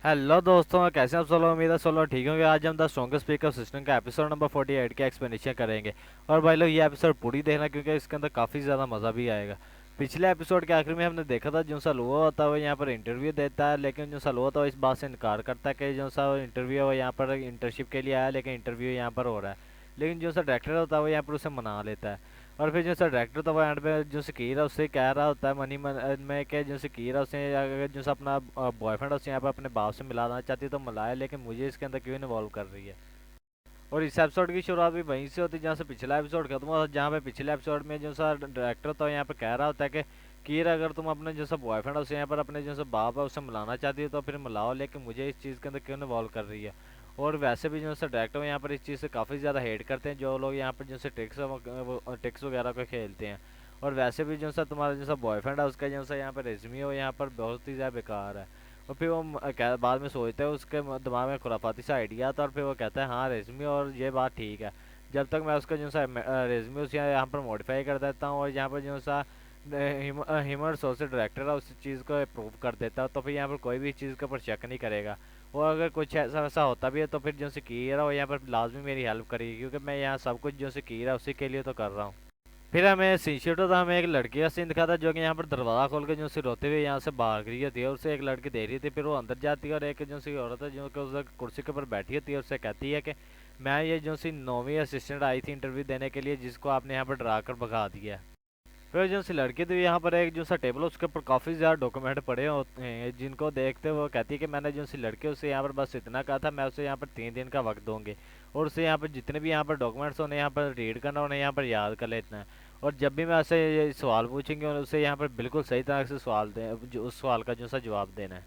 Hello दोस्तों, कैसे आप सब लोग? उम्मीद है सब लोग ठीक होंगे। आज हम द स्ट्रॉन्गेस्ट स्पीकर सिस्टम का एपिसोड नंबर 48 का एक्सप्लेनेशन करेंगे। और भाई लोग, ये एपिसोड पूरी देखना क्योंकि इसके अंदर काफ़ी ज़्यादा मज़ा भी आएगा। पिछले एपिसोड के आखिर में हमने देखा था जो सा लोहा होता है वो यहाँ पर इंटरव्यू देता है, लेकिन जो सा लोहा होता है वो इस बात से इनकार करता है कि जो सा इंटरव्यू है वो यहाँ पर इंटर्नशिप के लिए आया, लेकिन इंटरव्यू यहाँ पर हो रहा है। लेकिन जो सा डायरेक्टर होता है वो यहाँ पर उसे मना लेता है। और फिर जो सा डायरेक्टर था वो एंड पे जो सकीर है उससे कह रहा होता है मनी मन में कि जो सकीर है उसे अगर जो सा अपना बॉयफ्रेंड उसे यहाँ पर अपने बाप से मिलाना चाहती है तो मिलाए, लेकिन मुझे इसके अंदर क्यों इन्वॉल्व कर रही है। और इस एपिसोड की शुरुआत भी वहीं से होती है जहाँ से पिछला एपिसोड खत्म हुआ था, जहाँ पे पिछले एपिसोड में जो सा डायरेक्टर था यहाँ पे कह रहा होता है कि कीर, अगर तुम अपने जो सा बॉयफ्रेंड है उसे यहाँ पर अपने जो सा बाप है उससे मिलाना चाहती हो तो फिर मिलाओ, लेकिन मुझे इस चीज़ के अंदर क्यों इन्वॉल्व कर रही है। और वैसे भी जो सा डायरेक्टर यहाँ पर इस चीज़ से काफ़ी ज़्यादा हेट करते हैं जो लोग यहाँ पर जैसे ट्रिक्स वगैरह को खेलते हैं। और वैसे भी जो सा तुम्हारा जो सा बॉयफ्रेंड है उसका जो सा यहाँ पर रेज्यूमे हो यहाँ पर बहुत ही ज़्यादा बेकार है। और फिर वो बाद में सोचते हैं, उसके दिमाग में खुराफाती सा आइडिया आता है और फिर वो कहता है हाँ रेज्यूमे, और ये बात ठीक है। जब तक मैं उसका जो सा रेज्यूमे उस यहाँ पर मॉडिफाई कर देता हूँ और यहाँ पर जो सा ह्यूमन रिसोर्स डायरेक्टर है उस चीज़ को अप्रूव कर देता है, तो फिर यहाँ पर कोई भी चीज़ के ऊपर शक नहीं करेगा। और अगर कुछ ऐसा वैसा होता भी है तो फिर जो से की रहा हो यहाँ पर लाजमी मेरी हेल्प करेगी, क्योंकि मैं यहाँ सब कुछ जो से की रहा उसी के लिए तो कर रहा हूँ। फिर हमें सीन तो हमें एक लड़की का सीन दिखा था जो कि यहाँ पर दरवाजा खोल के जो सी रोते हुए यहाँ से भाग रही होती है, और उसे एक लड़की दे रही थी। फिर वो अंदर जाती है और एक जो सी औरत है जो कि उस कुर्सी के ऊपर बैठी होती है, उससे कहती है कि मैं ये जो सी 9वीं असिस्टेंट आई थी इंटरव्यू देने के लिए, जिसको आपने यहाँ पर डरा कर भगा दिया है। फिर जो सी लड़की थी यहाँ पर एक जो सा टेबल उसके ऊपर काफ़ी ज़्यादा डॉक्यूमेंट पड़े होते हैं, जिनको देखते वो कहती है कि मैंने जो सी लड़की उससे यहाँ पर बस इतना कहा था, मैं उसे यहाँ पर 3 दिन का वक्त दूंगी और उसे यहाँ पर जितने भी यहाँ पर डॉक्यूमेंट्स उन्हें यहाँ पर रीड करना, उन्हें यहाँ पर याद कर लेना है। और जब भी मैं उसे ये सवाल पूछेंगे उसे यहाँ पर बिल्कुल सही तरह से सवाल दें, जो उस सवाल का जो सा जवाब देना है।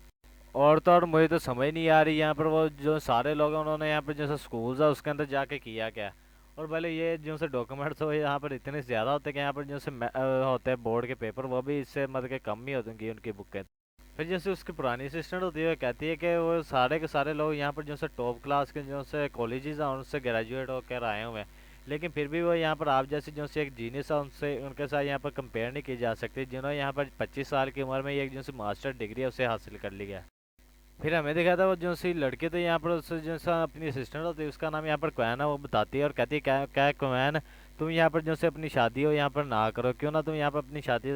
और तो और मुझे तो समझ नहीं आ रही यहाँ पर वो जो सारे लोग हैं उन्होंने यहाँ पर जैसा स्कूल है उसके अंदर जाके किया क्या। और भले ये जो से डॉक्यूमेंट्स हो यहाँ पर इतने ज़्यादा होते हैं कि यहाँ पर जो से होते हैं बोर्ड के पेपर, वो भी इससे मतलब कि कम ही होती उनकी बुकें। फिर जैसे उसकी पुरानी असिस्टेंट होती है वो कहती है कि वो सारे के सारे लोग यहाँ पर जो से टॉप क्लास के जो से कॉलेजेस हैं उनसे ग्रेजुएट होकर आए हुए हैं, लेकिन फिर भी वो यहाँ पर आप जैसे जो से एक जीनियस है उनसे उनके साथ यहाँ पर कंपेयर नहीं की जा सकती, जिन्होंने यहाँ पर 25 साल की उम्र में एक जो से मास्टर डिग्री है उसे हासिल कर लिया है। फिर हमें दिखा था वो जो सी लड़के थे यहाँ पर उससे जो सा अपनी असिस्टेंट होती है उसका नाम यहाँ पर क्वैन है, वो बताती है और कहती है क्या क्या क्वैन, तुम यहाँ पर जो से अपनी शादी हो यहाँ पर ना करो, क्यों ना तुम यहाँ पर अपनी शादी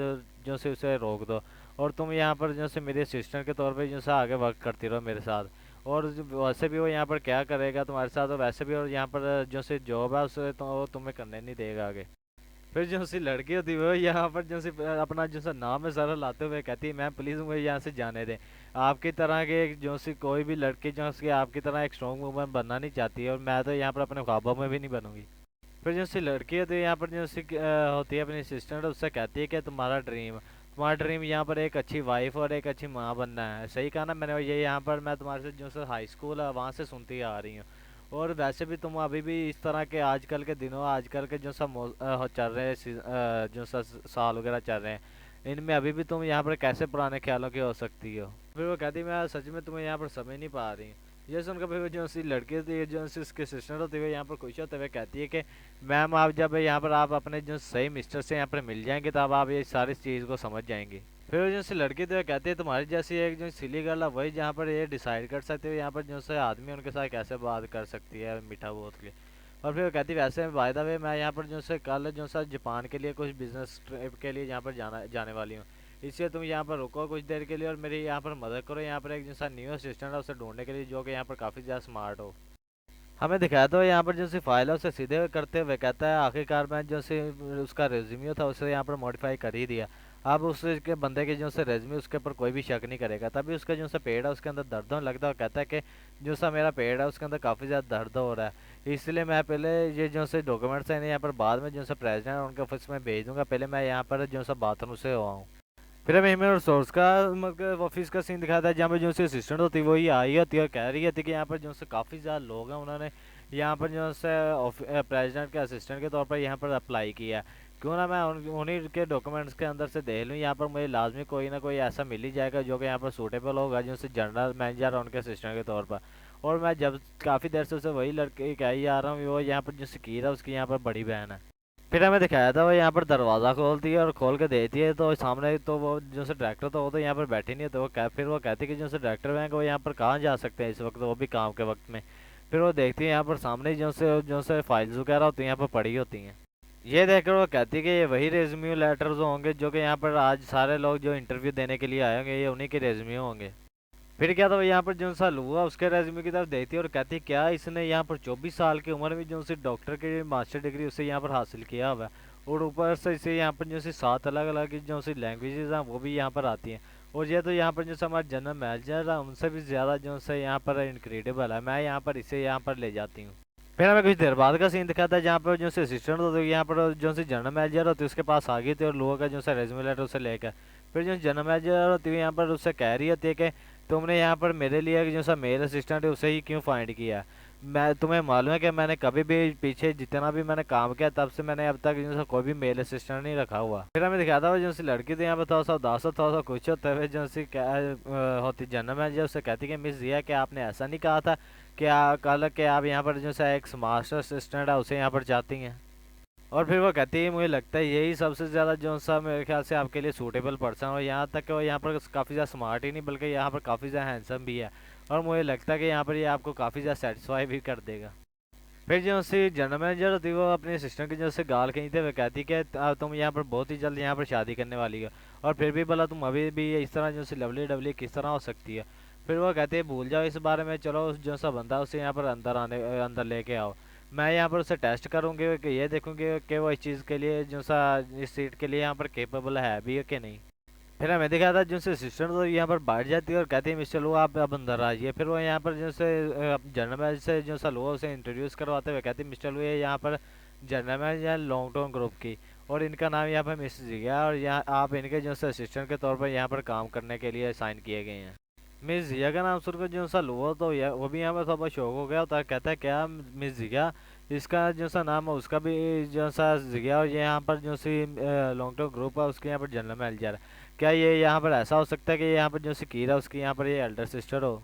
जो से उसे रोक दो और तुम यहाँ पर जो से मेरे असिस्टेंट के तौर पे जो सा आगे वर्क करती रहो मेरे साथ। और वैसे भी वो यहाँ पर क्या करेगा तुम्हारे साथ, और वैसे भी और यहाँ पर जो से जॉब है उसे तो वो तुम्हें करने नहीं देगा आगे। फिर जो सी लड़की होती है वो यहाँ पर जो सी अपना जो सा नाम है सारा लाते हुए कहती है मैम प्लीज़ मुझे यहाँ से जाने दें। आपकी तरह के जो सी कोई भी लड़की जो सी आपकी तरह एक स्ट्रॉन्ग वूमन बनना नहीं चाहती है, और मैं तो यहाँ पर अपने ख्वाबों में भी नहीं बनूंगी। फिर जो सी लड़की होती है यहाँ पर जो सी होती है अपनी असिस्टेंट, उससे कहती है कि तुम्हारा ड्रीम यहाँ पर एक अच्छी वाइफ और एक अच्छी माँ बनना है, सही कहा ना मैंने? और ये यहाँ पर मैं तुम्हारे से जो सा हाई स्कूल है वहाँ से सुनती आ रही हूँ। और वैसे भी तुम अभी भी इस तरह के आजकल के दिनों आजकल के जो सब चल रहे हैं जो सब साल वगैरह चल रहे हैं इनमें अभी भी तुम यहाँ पर कैसे पुराने ख्यालों की हो सकती हो। फिर वो कहती मैं सच में तुम्हें यहाँ पर समझ नहीं पा रही। ये सुनकर फिर वो जो सी लड़की होती है जो सी उसके सिस्टर होती है यहाँ पर खुश होते हुए कहती है कि मैम आप जब यहाँ पर आप अपने जो सही मिस्टर से यहाँ पर मिल जाएंगे तब आप ये सारी चीज़ को समझ जाएंगे। फिर वो जो सी लड़की तो कहती है तुम्हारी जैसी एक जो सिली गर्ल है वही जहाँ पर ये डिसाइड कर सकते हो यहाँ पर जो से आदमी उनके साथ कैसे बात कर सकती है मीठा बोल के। और फिर वो कहती है वैसे बाय द वे मैं यहाँ पर जो से कल जो सा जापान के लिए कुछ बिजनेस ट्रिप के लिए यहाँ पर जाने वाली हूँ, इसलिए तुम यहाँ पर रुको कुछ देर के लिए और मेरी यहाँ पर मदद करो यहाँ पर एक जैसा न्यू असिस्टेंट है उसे ढूंढने के लिए जो कि यहाँ पर काफ़ी ज़्यादा स्मार्ट हो। हमें दिखाया तो यहाँ पर जो सी फाइल है उसे सीधे करते हुए कहता है आखिरकार मैं जो से उसका रेज्यूमे था उसे यहाँ पर मॉडिफाई कर ही दिया। अब उसके बंदे के जो से रेज्यूमे उसके ऊपर कोई भी शक नहीं करेगा। तभी उसका जो सा पेड़ है उसके अंदर दर्द होने लगता है और कहता है कि जो सा मेरा पेड़ है उसके अंदर काफ़ी ज़्यादा दर्द हो रहा है, इसलिए मैं पहले ये जो से डॉक्यूमेंट्स हैं यहाँ पर बाद में जो सा प्रेसिडेंट उनके ऑफिस में भेज दूंगा, पहले मैं यहाँ पर जो सा बाथरूम से हुआ हूँ। फिर हमें ह्यूमन रिसोर्स का मतलब ऑफिस का सीन दिखाता है जहाँ पर जो सी असिस्टेंट होती है वही आई होती है और कह रही होती है कि यहाँ पर जो से काफ़ी ज़्यादा लोग हैं उन्होंने यहाँ पर जो से प्रेसिडेंट के असिस्टेंट के तौर पर यहाँ पर अप्लाई किया है, क्यों ना मैं उन्हीं के डॉक्यूमेंट्स के अंदर से देख लूँ, यहाँ पर मुझे लाजमी कोई ना कोई ऐसा मिल ही जाएगा जो कि यहाँ पर सूटेबल होगा जो से जनरल मैनेजर और उनके असिस्टेंट के तौर पर। और मैं जब काफ़ी देर से उसे वही लड़के कह ही आ रहा हूँ वो यहाँ पर जो सकीर है उसकी यहाँ पर बड़ी बहन है। फिर हमें दिखाया था वो यहाँ पर दरवाज़ा खोलती है और खोल के देती है, तो सामने तो वो जो से डायरेक्टर तो वो तो यहाँ पर बैठे नहीं है, तो फिर वो कहती है कि जो से डायरेक्टर हैं वो यहाँ पर कहाँ जा सकते हैं इस वक्त, वो भी काम के वक्त में। फिर वो देखती है यहाँ पर सामने जो से फाइल्स वगैरह होती हैं यहाँ पर पड़ी होती हैं। ये देखकर वो कहती है कि ये वही रेज्यूमे लेटर्स होंगे जो कि यहाँ पर आज सारे लोग जो इंटरव्यू देने के लिए आए होंगे, ये उन्हीं के रेज्यूमे होंगे। फिर क्या था वो यहाँ पर जो सा हुआ उसके रेज्यूमे की तरफ देखती है और कहती है क्या इसने यहाँ पर 24 साल की उम्र में जो सी डॉक्टर की मास्टर डिग्री उसे यहाँ पर हासिल किया हुआ है, और ऊपर से इसे यहाँ पर जो सी 7 अलग अलग जो सी लैंग्वेजेस हैं वो भी यहाँ पर आती हैं। और ये तो यहाँ पर जो सा हमारा जनरल मैनेजर है उनसे भी ज़्यादा जो सा यहाँ पर इनक्रेडिबल है, मैं यहाँ पर इसे यहाँ पर ले जाती हूँ। फिर हमें कुछ देर बाद का सीन दिखाता है जहाँ पर जो से असिस्टेंट होते हैं यहाँ पर जो से जनरल मैनेजर होती है उसके पास आ गई थी और लोगों का जो सा रेज्यूमे लेटर उसे लेकर। फिर जो जनरल मैनेजर होती है यहाँ पर उससे कह रही होती है कि तुमने यहाँ पर मेरे लिए जो सा मेल असिस्टेंट है उसे ही क्यों फाइंड किया। मैं तुम्हें मालूम है कि मैंने कभी भी पीछे जितना भी मैंने काम किया तब से मैंने अब तक जो सा कोई भी मेल असिस्टेंट नहीं रखा हुआ। फिर हमें दिखाता हुआ जो सी लड़की थी यहाँ पर थोड़ा सा उदास थोड़ा सा खुश होते हुए जो सी होती जनरल मैनेजर उससे कहती कि मिस जिया कि आपने ऐसा नहीं कहा था क्या कल के आप यहाँ पर जो सा एक मास्टर असिस्टेंट है उसे यहाँ पर चाहती हैं। और फिर वो कहती है मुझे लगता है यही सबसे ज़्यादा जो सा मेरे ख्याल से आपके लिए सूटेबल पर्सन, और यहाँ तक कि वो यहाँ पर काफ़ी ज़्यादा स्मार्ट ही नहीं बल्कि यहाँ पर काफ़ी ज़्यादा हैंडसम भी है, और मुझे लगता है कि यहाँ पर ये आपको काफ़ी ज़्यादा सेटिस्फाई भी कर देगा। फिर जो सी जनरल मैनेजर होती है वो अपने असिस्टेंट की जो से गाल कहीं थे वो कहती कि तुम यहाँ पर बहुत ही जल्द यहाँ पर शादी करने वाली हो, और फिर भी भला तुम अभी भी इस तरह जो सी लवली डबली किस तरह हो सकती है। फिर वो कहते हैं भूल जाओ इस बारे में, चलो उस जो सा बंदा उसे यहाँ पर अंदर लेके आओ। मैं यहाँ पर उसे टेस्ट करूँगी कि ये देखूँगी कि वो इस चीज़ के लिए जो सा इस सीट के लिए यहाँ पर केपेबल है भी है कि नहीं। फिर हमें दिखा था जिनसे असिस्टेंट तो यहाँ पर बैठ जाती है और कहती है मिस्टर लो आप अब अंदर आइए। फिर वो यहाँ पर जैसे जनरल मैनेजर से जो सा लो उसे इंट्रोड्यूस करवाते हुए कहती है मिस्टर लो ये यहाँ पर general manager long term group की, और इनका नाम यहाँ पर मिस जी है, और यहाँ आप इनके जो से असिस्टेंट के तौर पर यहाँ पर काम करने के लिए साइन किए गए हैं। मिस जिया का नाम सुनकर जो सा हुआ तो वो भी यहाँ पर थोड़ा शौक हो गया, तो कहता है क्या मिस जिया, इसका जो सा नाम है उसका भी जो सा जिया, और ये यहाँ पर जो सी लॉन्ग टर्म ग्रुप है उसके यहाँ पर जनरल मैनेजर है। क्या ये यहाँ पर ऐसा हो सकता है कि यहाँ पर जो सी कीरा उसकी यहाँ पर ये एल्डर सिस्टर हो।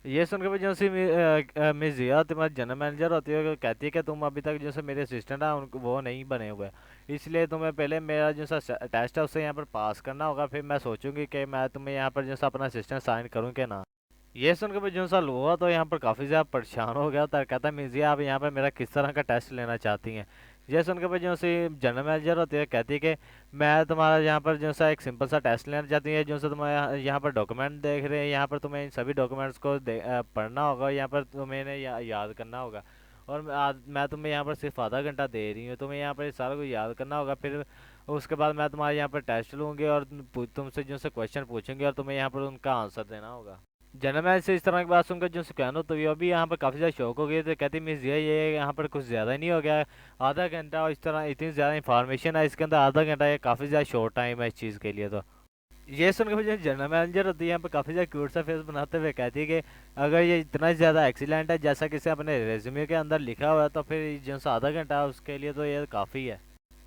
ये सुनकर भी जो सी मिस जिया तुम्हारी जनरल मैनेजर होती है कहती है कि तुम अभी तक जो से मेरे असिस्टेंट है उनको वो नहीं बने हुए, इसलिए तुम्हें पहले मेरा जो सा टेस्ट है उससे यहाँ पर पास करना होगा, फिर मैं सोचूंगी कि मैं तुम्हें यहाँ पर जो सा अपना असिस्टेंट साइन करूँ कि ना। ये सुनकर भी जो सा हुआ तो यहाँ पर काफ़ी ज़्यादा परेशान हो गया, तो कहता है मिर्जिया आप यहाँ पर मेरा किस तरह का टेस्ट लेना चाहती हैं। ये सुनकर भी जो सी जनरल मैनेजर होती है कहती है कि मैं तुम्हारा यहाँ पर जो सा एक सिंपल सा टेस्ट लेना चाहती है, जो सा तुम्हें यहाँ पर डॉक्यूमेंट देख रहे हैं यहाँ पर तुम्हें इन सभी डॉक्यूमेंट्स को पढ़ना होगा, यहाँ पर तुम्हें इन्हें याद करना होगा, और मैं तुम्हें यहाँ पर सिर्फ आधा घंटा दे रही हूँ, तुम्हें यहाँ पर इस सारा को याद करना होगा। फिर उसके बाद मैं तुम्हारे यहाँ पर टेस्ट लूँगी और तुमसे जो से क्वेश्चन पूछूंगी और तुम्हें यहाँ पर उनका आंसर देना होगा। जनरल मैनेजर से इस तरह की बात सुनकर जो सुकैन तो ये भी यहाँ पर काफ़ी ज़्यादा शौक हो गई, तो कहती मिस ये यहाँ पर कुछ ज़्यादा ही नहीं हो गया, आधा घंटा, और इस तरह इतनी ज़्यादा इंफॉर्मेशन है इसके अंदर, आधा घंटा ये काफ़ी ज़्यादा शॉर्ट टाइम है इस चीज़ के लिए। तो ये सुनकर मुझे जनरल मैनेजर होती है यहाँ पर काफ़ी ज़्यादा क्यूट सा फेस बनाते हुए कहती है कि अगर ये इतना ज़्यादा एक्सीलेंट है जैसा कि इसे अपने रेज्यूमे के अंदर लिखा हुआ है तो फिर जो सा आधा घंटा है उसके लिए तो ये काफ़ी है।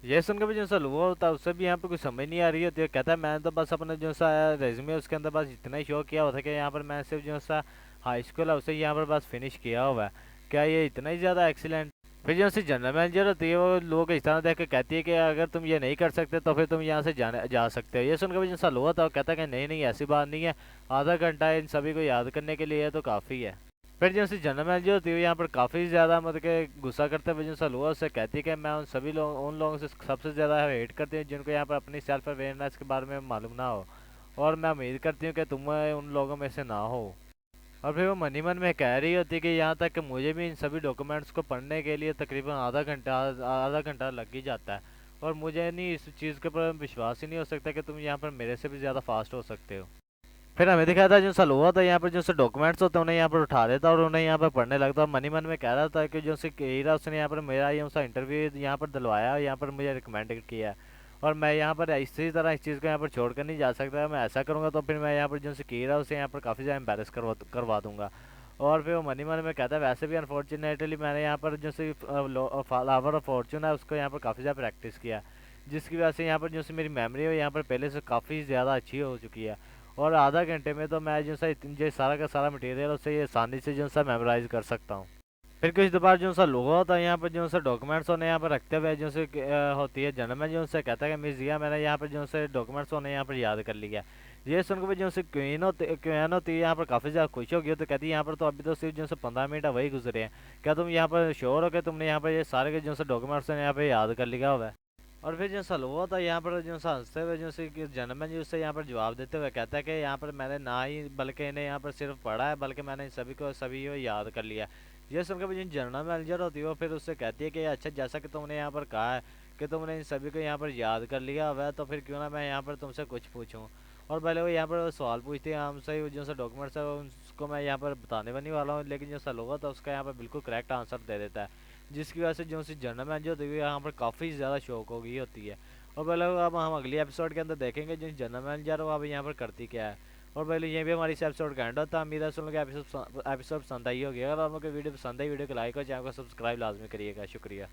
ये सुनकर भी जो सा हुआ होता है उससे भी यहाँ पे कुछ समझ नहीं आ रही होती है, कहता है मैंने तो बस अपना जो सा रेज्यूमे उसके अंदर बस इतना ही शो किया हुआ था कि यहाँ पर मैं सिर्फ जो सा हाई स्कूल है उसे यहाँ पर बस फिनिश किया हुआ है, क्या ये इतना ही ज़्यादा एक्सीलेंट। फिर जो सी जनरल मैनेजर होती है वो लोग इस तरह देख के कहती है कि अगर तुम ये नहीं कर सकते तो फिर तुम यहाँ से जा सकते हो। ये सुनकर भी जो सा हुआ था वो कहता है कि नहीं नहीं ऐसी बात नहीं है, आधा घंटा इन सभी को याद करने के लिए तो काफ़ी है। फिर जो सी जनरल मैनेजर होती है यहाँ पर काफ़ी ज़्यादा मतलब कि गुस्सा करते हुए जो सलूआ उससे कहती है कि मैं उन सभी उन लोगों से सबसे ज़्यादा हेट करती हूँ जिनको यहाँ पर अपनी सेल्फ अवेयरनेस के बारे में मालूम ना हो, और मैं उम्मीद करती हूँ कि तुम उन लोगों में से ना हो। और फिर वो मनी मन में कह रही होती है कि यहाँ तक कि मुझे भी इन सभी डॉक्यूमेंट्स को पढ़ने के लिए तकरीबन आधा घंटा लग ही जाता है, और मुझे नहीं इस चीज़ के ऊपर विश्वास ही नहीं हो सकता कि तुम यहाँ पर मेरे से भी ज़्यादा फास्ट हो सकते हो। फिर हमें दिखाया था जो सल हुआ था यहाँ पर जो से डॉक्यूमेंट्स होते हैं उन्हें यहाँ पर उठा देता और उन्हें यहाँ पर पढ़ने लगता, और मनी मन में कह रहा था कि जो से हीरा उसने यहाँ पर मेरा ये सा इंटरव्यू यहाँ पर दिलवाया, यहाँ पर मुझे रिकमेंडेड किया है, और मैं यहाँ पर इसी तरह इस चीज़ को यहाँ पर छोड़ कर नहीं जा सकता, मैं ऐसा करूँगा तो फिर मैं यहाँ पर जो से हीरा उसे यहाँ पर काफ़ी ज़्यादा एम्बेरस करवा दूंगा। और फिर वो मनी मन में कहता है वैसे भी अनफॉर्चुनेटली मैंने यहाँ पर जो से फ्लावर ऑफ फॉर्चून है उसको यहाँ पर काफ़ी ज़्यादा प्रैक्टिस किया, जिसकी वजह से यहाँ पर जो से मेरी मेमोरी है यहाँ पर पहले से काफ़ी ज़्यादा अच्छी हो चुकी है, और आधा घंटे में तो मैं जो सा जो सारा का सारा मटेरियल उससे ये आसानी से जो सा मेमोराइज कर सकता हूँ। फिर कुछ दोबारा जो सा लोगो होता है यहाँ पर जो सा डॉक्यूमेंट्स होने यहाँ पर रखते हुए जो से होती है जन्म में जो से कहता है कि मिस जिया मैंने यहाँ पर जो से डॉक्यूमेंट्स होने यहाँ पर याद कर लिया। ये सुनकर भी जो से क्वीन होती है यहाँ पर काफ़ी ज़्यादा खुश होगी, तो कहती है यहाँ पर तो अभी तो सिर्फ जो से 15 मिनट वही गुजरे हैं, क्या तुम यहाँ पर श्योर हो कि तुमने यहाँ पर ये सारे के जो से डॉक्यूमेंट्स यहाँ पर याद कर लिया हुआ है। और फिर जो सलवा होता है यहाँ पर जो सा हंसते हुए जो से कि जन्म जी उससे यहाँ पर जवाब देते हुए कहता है कि यहाँ पर मैंने ना ही बल्कि इन्हें यहाँ पर सिर्फ पढ़ा है, बल्कि मैंने इन सभी को याद कर लिया। ये सुनकर भी जो जनरल मैनेजर होती है वो फिर उससे कहती है कि अच्छा जैसा कि तुमने यहाँ पर कहा है कि तुमने इन सभी को यहाँ पर याद कर लिया हुआ है, तो फिर क्यों ना मैं यहाँ पर तुमसे कुछ पूछूं। और पहले वो यहाँ पर सवाल पूछती है हमसे, जो सा डॉक्यूमेंट्स है उसको मैं यहाँ पर बताने वाली वाला हूँ, लेकिन जो सलवा था उसका यहाँ पर बिल्कुल करेक्ट आंसर दे देता है, जिसकी वजह से जो सी जनरल मैनेजर होती है यहाँ पर काफ़ी ज़्यादा शौक हो गई होती है। और पहले अब हम अगली एपिसोड के अंदर देखेंगे जो जनरल मैनेजर वो अब यहाँ पर करती क्या है। और पहले यहीं भी हमारी इस एपिसोड का एंड होता है। उम्मीद है सुन के एपिसोड पसंद आई होगी। अगर आपको वीडियो पसंद आई वीडियो को लाइक और चैनल को सब्सक्राइब लाजमी करिएगा। शुक्रिया।